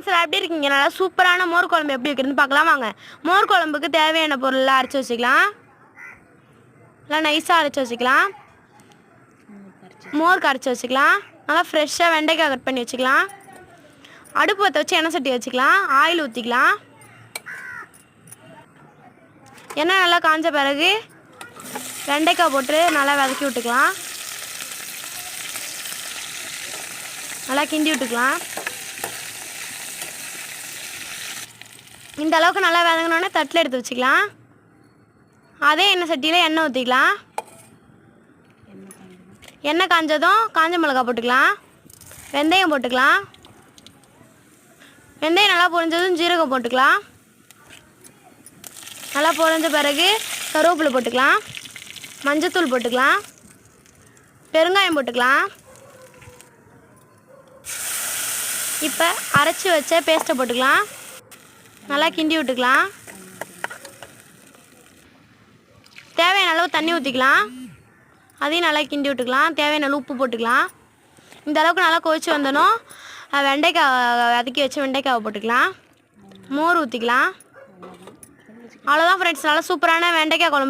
Friends எல்லாம் எப்படி இருக்கீங்க? நல்லா சூப்பரான மோர் குழம்பு எப்படி வைக்கிறதுன்னு பார்க்கலாம் வாங்க. மோர் குழம்புக்கு தேவையான பொருள்லாம் அரைச்சி வச்சுக்கலாம். நல்லா நைஸாக அரைச்சி வச்சுக்கலாம். மோர் கரைச்சி வச்சுக்கலாம். நல்லா ஃப்ரெஷ்ஷாக வெண்டைக்காய் கட் பண்ணி வச்சுக்கலாம். அடுப்பு பற்ற வச்சு எண்ணெய் சட்டி வச்சுக்கலாம். ஆயில் ஊற்றிக்கலாம். எண்ணெய் நல்லா காஞ்ச பிறகு வெண்டைக்காய் போட்டு நல்லா வதக்கி விட்டுக்கலாம். நல்லா கிண்டி விட்டுக்கலாம். இந்த அளவுக்கு நல்லா வதங்கினோடனே தட்டில் எடுத்து வச்சுக்கலாம். அதே எண்ணெய் சட்டியில் எண்ணெய் ஊற்றிக்கலாம். எண்ணெய் காஞ்சதும் காஞ்ச மிளகா போட்டுக்கலாம். வெந்தயம் போட்டுக்கலாம். வெந்தயம் நல்லா பொரிஞ்சதும் ஜீரகம் போட்டுக்கலாம். நல்லா பொரிஞ்ச பிறகு கருவேப்பிலை போட்டுக்கலாம். மஞ்சத்தூள் போட்டுக்கலாம். பெருங்காயம் போட்டுக்கலாம். இப்போ அரைச்சி வச்ச பேஸ்ட்டை போட்டுக்கலாம். நல்லா கிண்டி விட்டுக்கலாம். தேவையான அளவு தண்ணி ஊற்றிக்கலாம். அதையும் நல்லா கிண்டி விட்டுக்கலாம். தேவையான அளவு உப்பு போட்டுக்கலாம். இந்த அளவுக்கு நல்லா கொதிச்சு வந்தோம் வெண்டைக்காய் வதக்கி வச்சு வெண்டைக்காவை போட்டுக்கலாம். மோர் ஊற்றிக்கலாம். அவ்வளோதான் ஃப்ரெண்ட்ஸ், நல்லா சூப்பரான வெண்டைக்காய் குழம்பு